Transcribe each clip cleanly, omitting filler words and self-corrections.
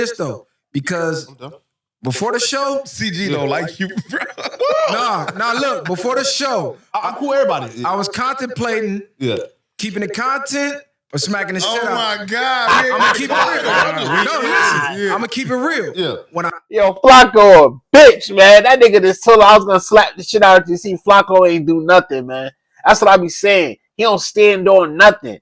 this though, because before the show, CG don't like you, bro. Nah, look, before the show, I'm cool with everybody. I was contemplating keeping the content or smacking the shit out. Oh my God. I'm gonna keep it real. No, listen. I'm gonna keep it real. Yeah. Yo, Flakko a bitch, man. That nigga just told I was gonna slap the shit out of you. See, Flakko ain't do nothing, man. That's what I be saying. He don't stand on nothing.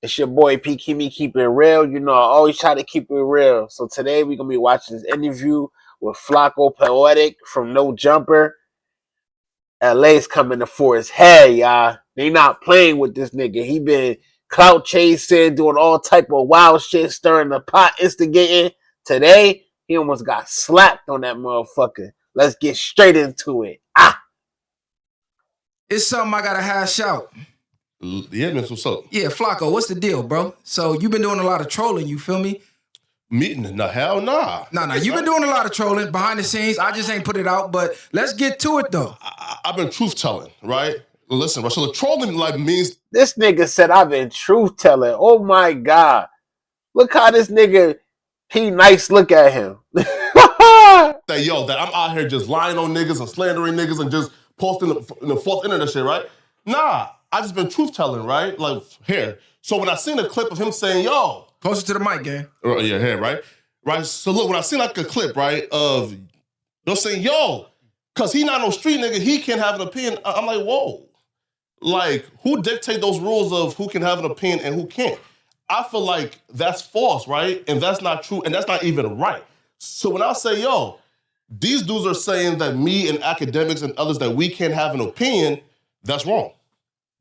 It's your boy P. Kimmy, keep it real. You know, I always try to keep it real. So today we're going to be watching this interview with Flakko Poetik from No Jumper. LA's coming to for his head, y'all. They not playing with this nigga. He been clout chasing, doing all type of wild shit, stirring the pot, instigating. Today, he almost got slapped on that motherfucker. Let's get straight into it. It's something I gotta hash out. Yeah, man, what's up? Yeah, Flakko, what's the deal, bro? So you've been doing a lot of trolling, you feel me? Meeting? No, hell nah. Nah, you've been doing a lot of trolling behind the scenes. I just ain't put it out, but let's get to it though. I've been truth telling, right? Listen, bro, so the trolling like means this nigga said I've been truth telling. Oh my God. Look how this nigga P nice look at him. that I'm out here just lying on niggas and slandering niggas and just posting the false internet shit, right? Nah, I just been truth telling, right? Like here. So when I seen a clip of him saying, yo, closer to the mic, gang. Yeah, here, right? Right. So look, when I seen like a clip, right, of they're saying, yo, cause he not no street nigga, he can't have an opinion. I'm like, whoa. Like, who dictate those rules of who can have an opinion and who can't? I feel like that's false, right? And that's not true, and that's not even right. So when I say, yo, these dudes are saying that me and academics and others that we can't have an opinion, that's wrong.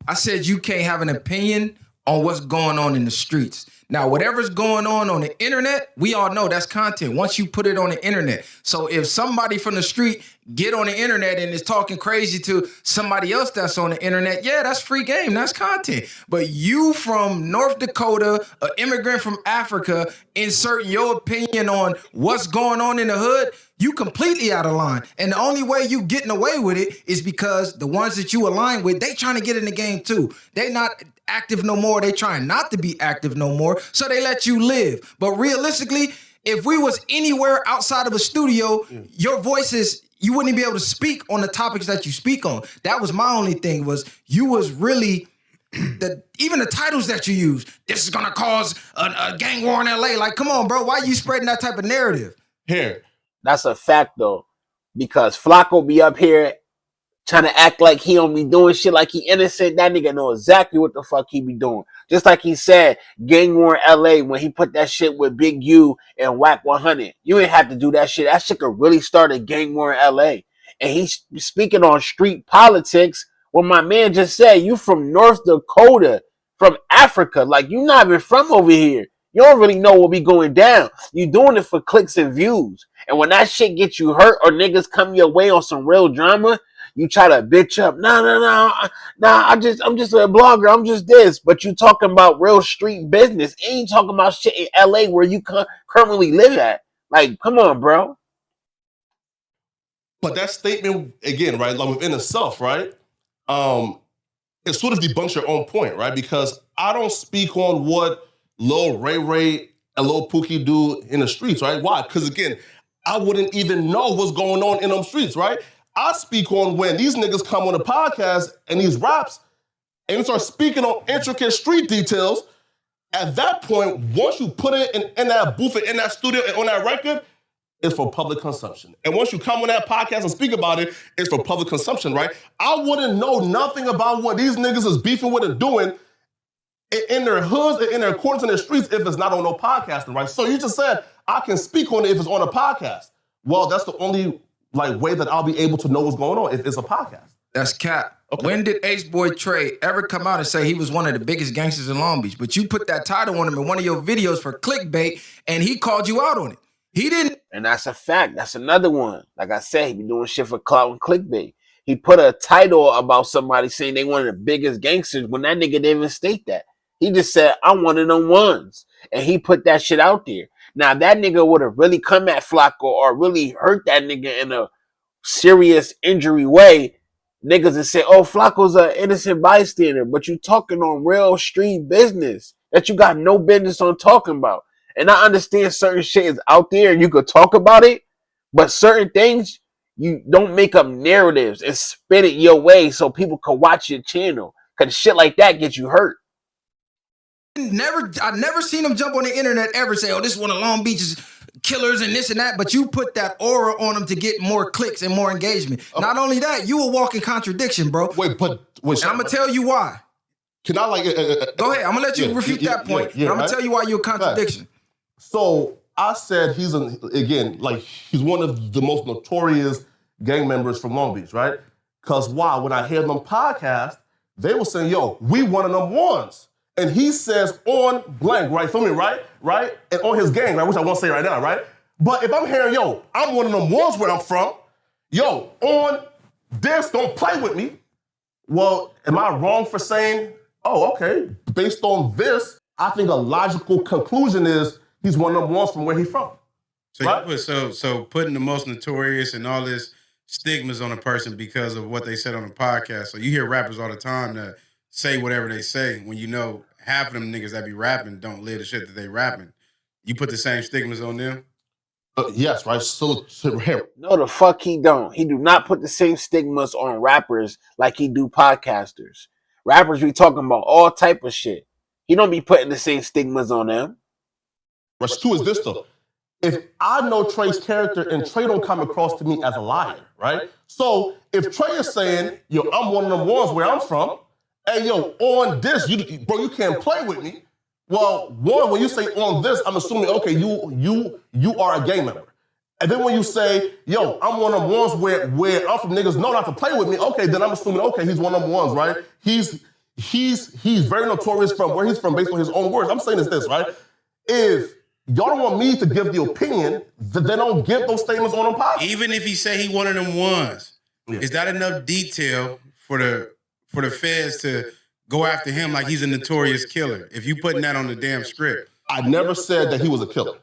I said you can't have an opinion on what's going on in the streets. Now, whatever's going on the internet, we all know that's content once you put it on the internet. So if somebody from the street get on the internet and is talking crazy to somebody else that's on the internet, yeah, that's free game. That's content. But you from North Dakota, an immigrant from Africa, inserting your opinion on what's going on in the hood, you completely out of line. And the only way you getting away with it is because the ones that you align with, they trying to get in the game too. They not active no more. They trying not to be active no more. So they let you live. But realistically, if we was anywhere outside of a studio, your voices, you wouldn't be able to speak on the topics that you speak on. That was my only thing, was you was really, even the titles that you use, this is gonna cause a gang war in LA. Like, come on, bro, why are you spreading that type of narrative? Here. That's a fact though. Because Flakko be up here trying to act like he don't be doing shit like he innocent. That nigga know exactly what the fuck he be doing. Just like he said, gang war in LA when he put that shit with Big U and Whack 100. You ain't have to do that shit. That shit could really start a gang war in LA. And he's speaking on street politics when my man just said, you from North Dakota, from Africa. Like, you not even from over here. You don't really know what be going down. You doing it for clicks and views. And when that shit gets you hurt or niggas come your way on some real drama, you try to bitch up. Nah. I'm just a blogger. I'm just this. But you talking about real street business. Ain't talking about shit in LA where you currently live at. Like, come on, bro. But that statement, again, right, like within itself, right, it sort of debunks your own point, right? Because I don't speak on what Lil Ray and Lil Pookie do in the streets, right? Why? Because, again, I wouldn't even know what's going on in them streets, right? I speak on when these niggas come on the podcast and these raps and start speaking on intricate street details. At that point, once you put it in that booth, in that studio, and on that record, it's for public consumption. And once you come on that podcast and speak about it, it's for public consumption, right? I wouldn't know nothing about what these niggas is beefing with and doing in their hoods, in their corners, in their streets, if it's not on no podcasting, right? So you just said, I can speak on it if it's on a podcast. Well, that's the only way that I'll be able to know what's going on if it's a podcast. That's cap. Okay. When did Ace Boy Trey ever come out and say he was one of the biggest gangsters in Long Beach? But you put that title on him in one of your videos for clickbait, and he called you out on it. He didn't. And that's a fact. That's another one. Like I said, he be doing shit for clout and clickbait. He put a title about somebody saying they one of the biggest gangsters when that nigga didn't even state that. He just said, I'm one of them ones. And he put that shit out there. Now, that nigga would have really come at Flacco or really hurt that nigga in a serious injury way. Niggas would say, oh, Flacco's an innocent bystander. But you talking on real street business that you got no business on talking about. And I understand certain shit is out there and you could talk about it. But certain things, you don't make up narratives and spin it your way so people can watch your channel. Because shit like that gets you hurt. I never seen him jump on the internet ever say, oh, this is one of Long Beach's killers and this and that, but you put that aura on him to get more clicks and more engagement. Not only that, you a walking contradiction, bro. Wait, and I'm gonna tell you why. Can I like go ahead? I'm gonna let you refute that point. I'm gonna tell you why you're a contradiction. So I said he's one of the most notorious gang members from Long Beach, right? Because why? When I heard them podcast, they were saying, yo, we one of them ones. And he says on blank, right? Feel me, right? Right? And on his gang, right? Which I won't say right now, right? But if I'm hearing, yo, I'm one of them ones where I'm from, yo, on this, don't play with me. Well, am I wrong for saying, oh, okay, based on this, I think a logical conclusion is he's one of them ones from where he's from. So right? So putting the most notorious and all this stigmas on a person because of what they said on the podcast. So you hear rappers all the time that say whatever they say when you know half of them niggas that be rapping don't live the shit that they rapping. You put the same stigmas on them? Yes, right? So no, the fuck he don't. He do not put the same stigmas on rappers like he do podcasters. Rappers be talking about all type of shit. He don't be putting the same stigmas on them. Rush 2 is this though. If I know Trey's character and Trey don't come across to me as a liar, right? So if Trey is saying, yo, I'm one of them ones where I'm from, and yo, on this, you can't play with me. Well, one, when you say on this, I'm assuming, okay, you are a gang member. And then when you say, yo, I'm one of them ones where I'm from, niggas know not to play with me, okay, then I'm assuming, okay, he's one of them ones, right? He's very notorious from where he's from based on his own words. I'm saying this, right? If y'all don't want me to give the opinion, then don't give those statements on them podcast. Even if he say he one of them ones, is that enough detail for the feds to go after him like he's a notorious killer? If you putting that on the damn script. I never said that he was a killer.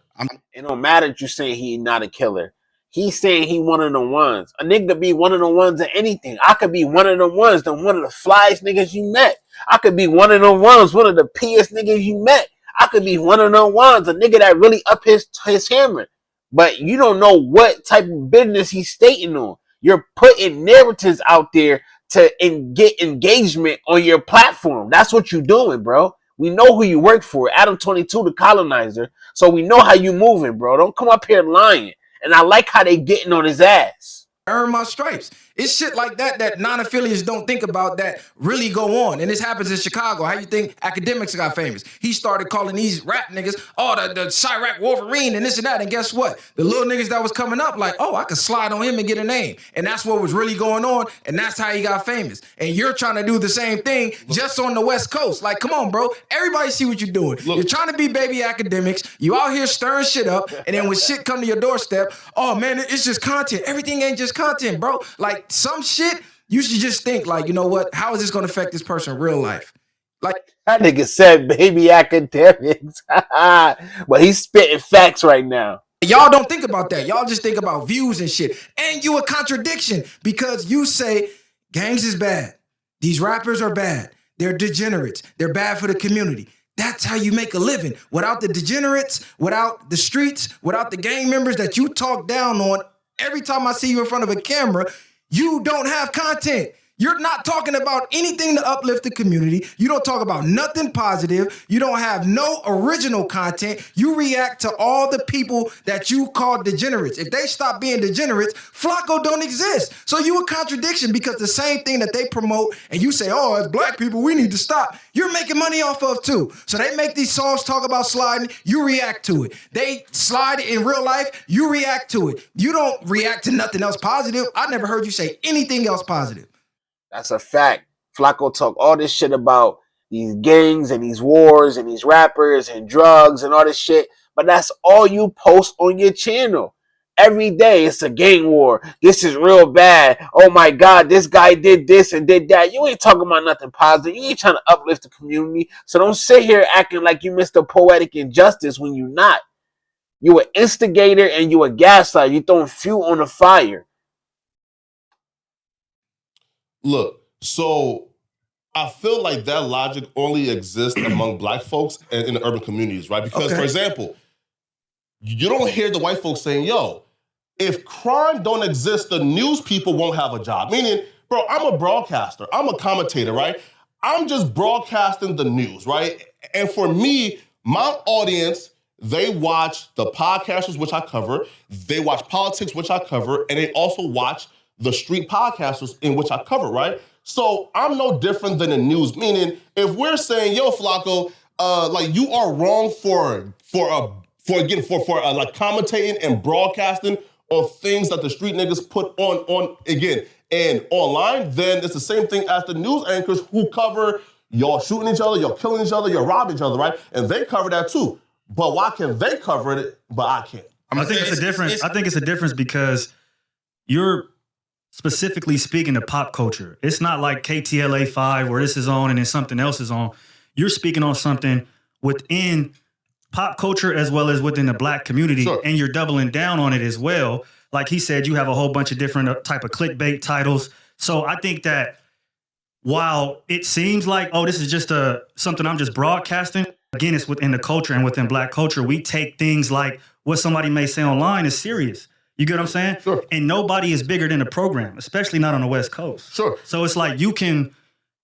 It don't matter that you saying he not a killer. He's saying he one of the ones. A nigga could be one of the ones of anything. I could be one of the ones, one of the flyest niggas you met. I could be one of the ones, one of the piest niggas you met. I could be one of the ones, a nigga that really up his hammer. But you don't know what type of business he's stating on. You're putting narratives out there to get engagement on your platform. That's what you're doing, bro. We know who you work for. Adam 22, the colonizer. So we know how you moving, bro. Don't come up here lying. And I like how they getting on his ass. Earn my stripes. It's shit like that non-affiliates don't think about that really go on. And this happens in Chicago. How you think academics got famous? He started calling these rap niggas, the Chirac Wolverine and this and that. And guess what? The little niggas that was coming up like, oh, I could slide on him and get a name. And that's what was really going on. And that's how he got famous. And you're trying to do the same thing just on the West Coast. Like, come on, bro. Everybody see what you're doing. You're trying to be baby academics. You out here stirring shit up. And then when shit come to your doorstep, oh, man, it's just content. Everything ain't just content, bro. Like, some shit, you should just think like, you know what? How is this going to affect this person in real life? Like that nigga said baby academics. But he's spitting facts right now. Y'all don't think about that. Y'all just think about views and shit. And you a contradiction because you say gangs is bad. These rappers are bad. They're degenerates. They're bad for the community. That's how you make a living. Without the degenerates, without the streets, without the gang members that you talk down on, every time I see you in front of a camera, you don't have content. You're not talking about anything to uplift the community. You don't talk about nothing positive. You don't have no original content. You react to all the people that you call degenerates. If they stop being degenerates, Flacco don't exist. So you a contradiction because the same thing that they promote and you say, oh, as black people, we need to stop. You're making money off of too. So they make these songs talk about sliding. You react to it. They slide in real life. You react to it. You don't react to nothing else positive. I never heard you say anything else positive. That's a fact. Flacco talk all this shit about these gangs and these wars and these rappers and drugs and all this shit, but that's all you post on your channel. Every day it's a gang war. This is real bad. Oh my God, this guy did this and did that. You ain't talking about nothing positive. You ain't trying to uplift the community. So don't sit here acting like you Mr. Poetic Injustice when you're not. You an instigator and you a gaslighter. You throwing fuel on the fire. Look, so I feel like that logic only exists among black folks and in the urban communities, right? Because, Okay. for example, you don't hear the white folks saying, yo, if crime don't exist, the news people won't have a job. Meaning, bro, I'm a broadcaster. I'm a commentator, right? I'm just broadcasting the news, right? And for me, my audience, they watch the podcasters, which I cover. They watch politics, which I cover. And they also watch the street podcasters in which I cover, right? So I'm no different than the news. Meaning, if we're saying, yo, Flacco, like you are wrong for like commentating and broadcasting on things that the street niggas put on again and online, then it's the same thing as the news anchors who cover y'all shooting each other, y'all killing each other, y'all robbing each other, right? And they cover that too. But why can they cover it, but I can't? I think it's a difference. I think it's a difference because you're specifically speaking to pop culture. It's not like KTLA 5 where this is on and then something else is on. You're speaking on something within pop culture as well as within the black community, Sure. and you're doubling down on it as well. Like he said, you have a whole bunch of different type of clickbait titles. So I think that while it seems like, oh, this is just something I'm just broadcasting, again, it's within the culture and within black culture. We take things like what somebody may say online is serious. You get what I'm saying? Sure. And nobody is bigger than the program, especially not on the West Coast. Sure. So it's like you can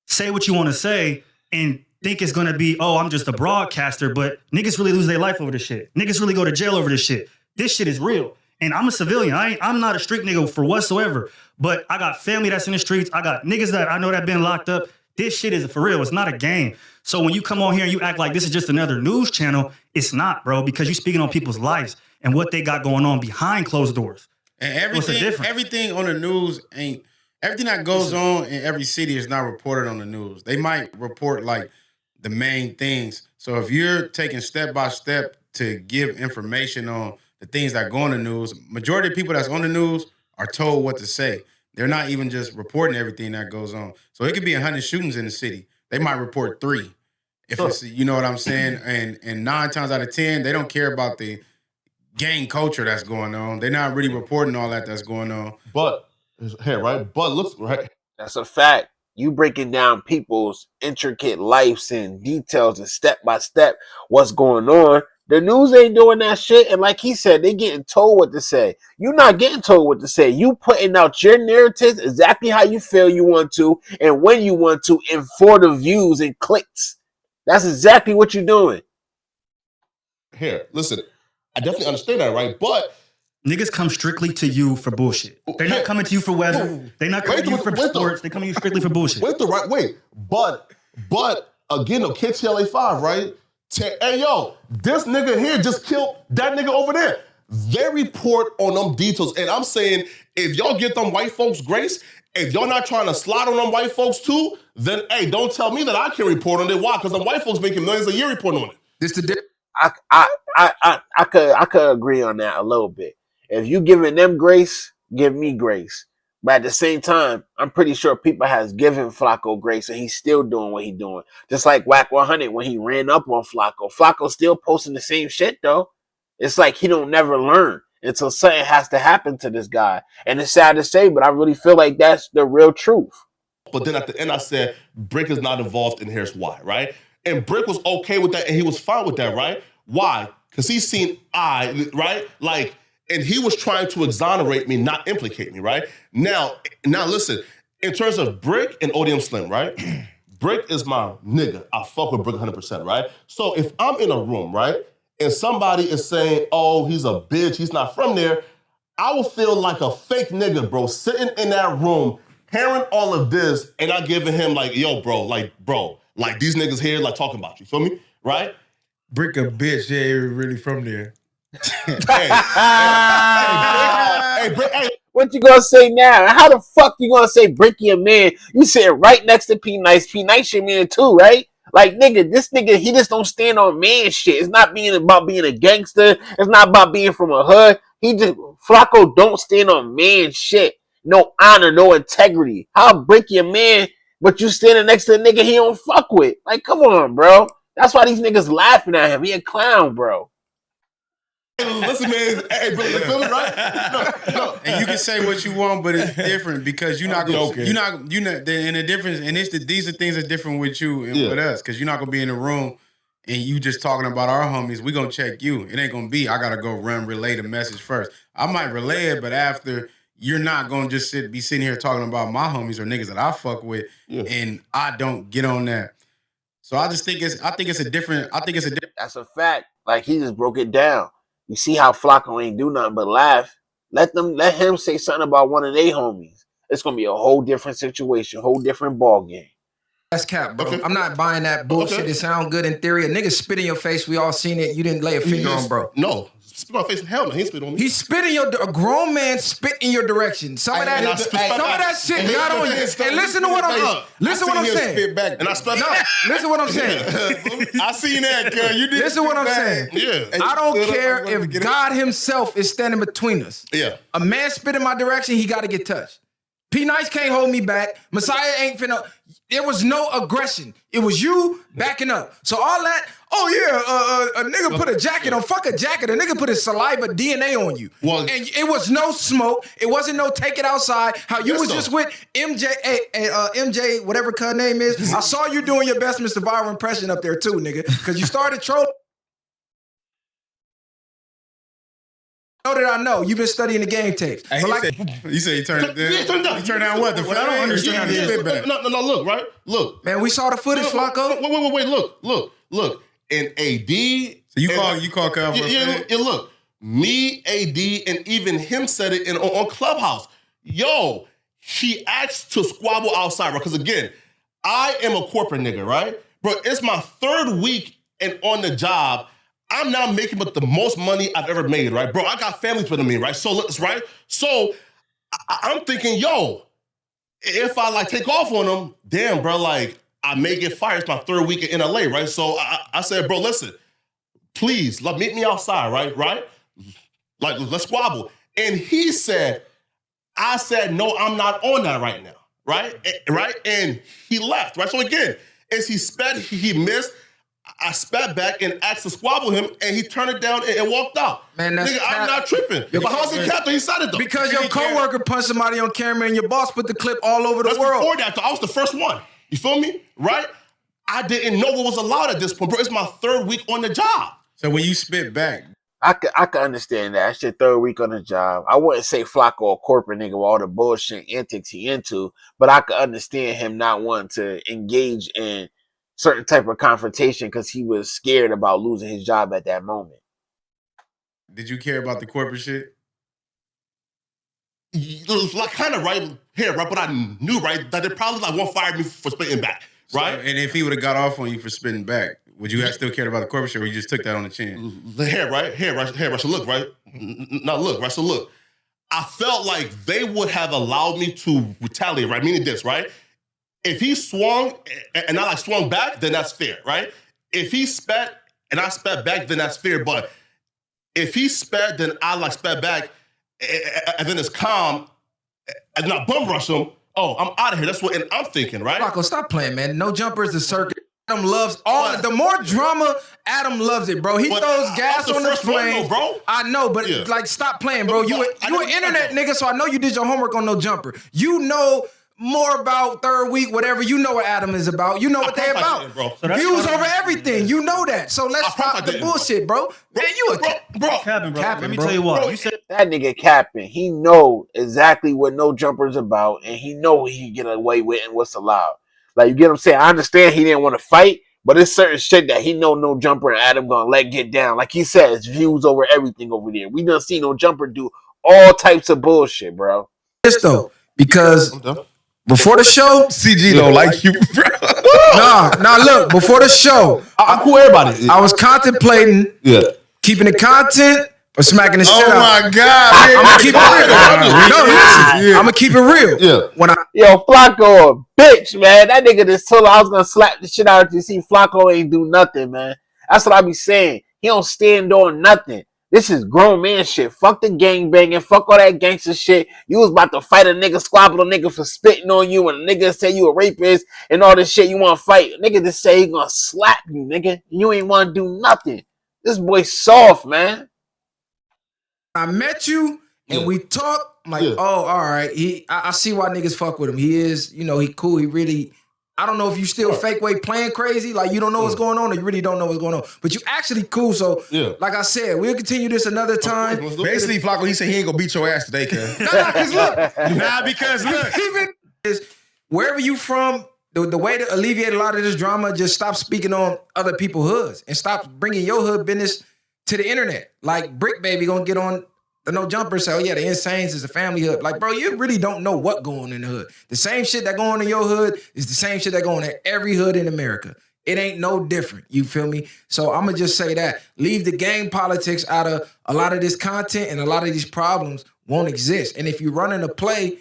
say what you want to say and think it's going to be, oh, I'm just a broadcaster, but niggas really lose their life over this shit. Niggas really go to jail over this shit. This shit is real. And I'm a civilian. I'm not a street nigga for whatsoever, but I got family that's in the streets. I got niggas that I know that been locked up. This shit is for real. It's not a game. So when you come on here and you act like this is just another news channel, it's not, bro, because you're speaking on people's lives and what they got going on behind closed doors. And What's the difference? everything on the news ain't everything that goes on in every city is not reported on the news. They might report like the main things. So if you're taking step by step to give information on the things that go on the news, majority of people that's on the news are told what to say. They're not even just reporting everything that goes on. So it could be 100 shootings in the city. They might report 3. If it's, you know what I'm saying? And 9 times out of 10, they don't care about the gang culture that's going on. They're not really reporting all that's going on. But, here, right? But looks, right? That's a fact. You breaking down people's intricate lives and details and step by step what's going on. The news ain't doing that shit. And like he said, they getting told what to say. You're not getting told what to say. You putting out your narratives exactly how you feel you want to and when you want to and for the views and clicks. That's exactly what you're doing. Here, listen, I definitely understand that, right? But Niggas come strictly to you for bullshit. They're not coming to you for weather. They're not coming to you for sports. They're coming to you strictly for bullshit. wait the right way. But again, the KTLA 5, right? Hey, yo, this nigga here just killed that nigga over there. They report on them details. And I'm saying, if y'all get them white folks grace, if y'all not trying to slide on them white folks too, then, hey, don't tell me that I can report on it. Why? Because them white folks making millions a year reporting on it. This the difference. I could agree on that a little bit. If you giving them grace, give me grace. But at the same time, I'm pretty sure people has given Flacco grace and he's still doing what he's doing. Just like Whack 100 when he ran up on Flacco. Flacco still posting the same shit though. It's like he don't never learn until something has to happen to this guy. And it's sad to say, but I really feel like that's the real truth. But then at the end, I said, Brick is not involved, and here's why, right? And Brick was okay with that, and he was fine with that, right? Why? Because he's seen right? Like, and he was trying to exonerate me, not implicate me, right? Now listen, in terms of Brick and ODM Slim, right? Brick is my nigga. I fuck with Brick 100%, right? So if I'm in a room, right, and somebody is saying, oh, he's a bitch, he's not from there, I will feel like a fake nigga, bro, sitting in that room, hearing all of this, and I giving him like, yo, bro, these niggas here, like, talking about you, feel me, right? Brick a bitch, yeah, you're really from there. Hey, What you gonna say now? How the fuck you gonna say Bricky a man? You sitting right next to P Nice. P Nice your man too, right? Like nigga, this nigga, he just don't stand on man shit. It's not being about being a gangster. It's not about being from a hood. Flacco don't stand on man shit. No honor, no integrity. How break your man, but you standing next to a nigga he don't fuck with? Like, come on, bro. That's why these niggas laughing at him. He a clown, bro. Listen, man. Hey, bro, you feel me, right? No. And you can say what you want, but it's different because you're not gonna, and the difference, and these are things that are different with you and with us, because you're not gonna be in the room and you just talking about our homies. We gonna check you. It ain't gonna be I gotta go relay the message first. I might relay it, but after you're not gonna just be sitting here talking about my homies or niggas that I fuck with, and I don't get on that. So I just think it's a different. That's a fact. Like, he just broke it down. You see how Flacco ain't do nothing but laugh. Let him say something about one of their homies. It's gonna be a whole different situation, whole different ball game. That's cap, bro. Okay. I'm not buying that bullshit. It sound good in theory. A nigga spit in your face. We all seen it. You didn't lay a finger on, bro. No. Spit my face. Hell no. He spit on me. He spit in a grown man spit in your direction. Some of that shit got on you. And listen to what I'm saying. Spit back. And I spit No, listen what I'm saying. I seen that, cuz. You did. Listen what I'm saying. Yeah. I don't care if God himself is standing between us. Yeah. A man spit in my direction, he got to get touched. P Nice can't hold me back. Messiah ain't finna. There was no aggression. It was you backing up. So all that. Oh yeah, a nigga put a jacket on. Fuck a jacket. A nigga put his saliva DNA on you. Well, and it was no smoke. It wasn't no take it outside. How you was just with MJ, MJ, whatever her name is. I saw you doing your best Mr. Viral impression up there too, nigga. Because you started trolling. Know that I know. You've been studying the game tapes. Hey, you say he turned it down? Yeah, he turned down. He turned down what? The What I don't understand is- No, look, right? Look. Man, we saw the footage, Flacco. Wait, look. And AD. So you call Kyle for yeah, look. Me, AD, and even him said it on Clubhouse. Yo, he asked to squabble outside, bro. Because again, I am a corporate nigga, right? Bro, it's my third week and on the job. I'm now making the most money I've ever made, right? Bro, I got family putting me, right? So, I'm thinking, yo, if I like take off on them, damn, bro, like I may get fired. It's my third week in LA, right? So I said, bro, listen, please, meet me outside, right? Like, let's squabble. And he said, I said, no, I'm not on that right now, right? And he left, right? So again, as he sped, he missed. I spat back and asked to squabble him, and he turned it down and walked out. Man, that's nigga, I'm not tripping. But how's it captain? He said it though. Because your coworker punched somebody on camera and your boss put the clip all over the world. Before that, though, I was the first one. You feel me? Right? I didn't know what was allowed at this point, bro. It's my third week on the job. So when you spit back, I could understand that. It's your third week on the job. I wouldn't say Flacco a corporate nigga with all the bullshit antics he into, but I could understand him not wanting to engage in certain type of confrontation because he was scared about losing his job at that moment. did you care about the corporate shit? Like kind of right here, right? But I knew, right, that they probably like won't fire me for spitting back, right? So, and if he would have got off on you for spitting back, would you have still cared about the corporate shit, or you just took that on the chin? Here, right? So look, right? Now look, right? So look, I felt like they would have allowed me to retaliate, right? Meaning this, right? If he swung and I like swung back, then that's fair, right? If he spat and I spat back, then that's fair. But if he spat, then I like spat back, and then it's calm, and then I bum rush him. Oh, I'm out of here. That's what and I'm thinking, right? Flacco, stop playing, man. No jumper is the circuit. Adam loves all. The more drama, Adam loves it, bro. He throws gas on the flame, bro. I know, but like, stop playing, bro. You an internet nigga, so I know you did your homework on no jumper. You know more about third week, whatever. You know what Adam is about. You know what they about. Bro. So Views over everything. You know that. So let's stop the bullshit, bro. Man, you a bro. Capping, bro. Capping, Let me bro. tell you what. Bro, You said That nigga capping. He know exactly what no jumper's about, and he know what he can get away with and what's allowed. Like, you get what I'm saying? I understand he didn't want to fight, but it's certain shit that he know no jumper and Adam gonna let get down. Like he says, views over everything over there. We done seen no jumper do all types of bullshit, bro. this though, because before the show, CG don't like you, bro. nah, look, before the show, I'm cool with everybody. I was contemplating keeping the content or smacking the shit Oh out. my God. I'm gonna keep it real. No, listen, Yeah. I'm gonna keep it real. Yeah. When I Yo, Flacco a bitch, man. That nigga just told I was gonna slap the shit out of you. See, Flacco ain't do nothing, man. That's what I be saying. He don't stand on nothing. This is grown man shit. Fuck the gang banging. Fuck all that gangster shit. You was about to fight a nigga, squabble a nigga for spitting on you, and a nigga say you a rapist and all this shit. You want to fight? Nigga just say he gonna slap you, nigga. You ain't want to do nothing. This boy soft, man. I met you and we talked. I'm like, Yeah. oh, all right. I see why niggas fuck with him. He is, you know, he cool. He really. I don't know if you still fake way playing crazy, like you don't know what's going on, or you really don't know what's going on. But you actually cool. So, like I said, we'll continue this another time. Basically, Flacco, he said he ain't gonna beat your ass today, cuz. Because look, even is wherever you from, the way to alleviate a lot of this drama, just stop speaking on other people's hoods and stop bringing your hood business to the internet. Like Brick Baby gonna get on the No Jumper say, oh yeah, the Insanes is a family hood. Like, bro, you really don't know what going on in the hood. The same shit that going in your hood is the same shit that going in every hood in America. It ain't no different. You feel me? So I'm gonna just say that. Leave the gang politics out of a lot of this content, and a lot of these problems won't exist. And if you're running a play,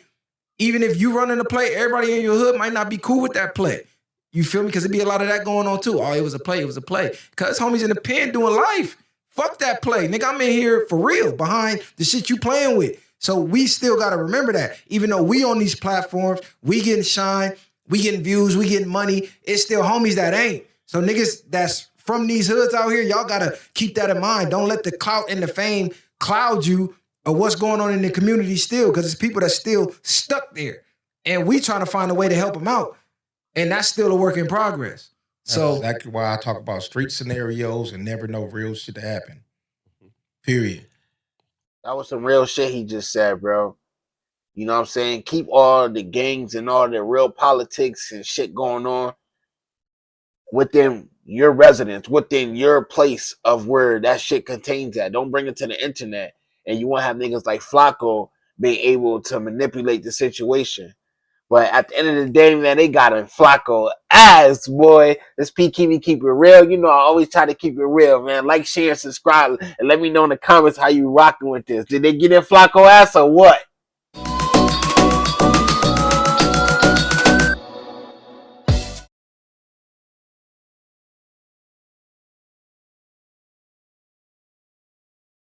even if you running a play, everybody in your hood might not be cool with that play. You feel me? Because it'd be a lot of that going on too. Oh, it was a play, it was a play. Because homies in the pen doing life. Fuck that play. Nigga, I'm in here for real behind the shit you playing with. So we still got to remember that. Even though we on these platforms, we getting shine, we getting views, we getting money, it's still homies that ain't. So niggas that's from these hoods out here, y'all got to keep that in mind. Don't let the clout and the fame cloud you of what's going on in the community still, because it's people that's still stuck there. And we trying to find a way to help them out. And that's still a work in progress. So that's exactly why I talk about street scenarios and never know real shit to happen. Period. That was some real shit he just said, bro. You know what I'm saying? Keep all the gangs and all the real politics and shit going on within your residence, within your place of where that shit contains at. Don't bring it to the internet. And you won't have niggas like Flacco being able to manipulate the situation. But at the end of the day, man, they got a Flacco ass, boy. This P keep it real. You know, I always try to keep it real, man. Like, share, subscribe, and let me know in the comments how you rocking with this. Did they get in Flacco ass or what?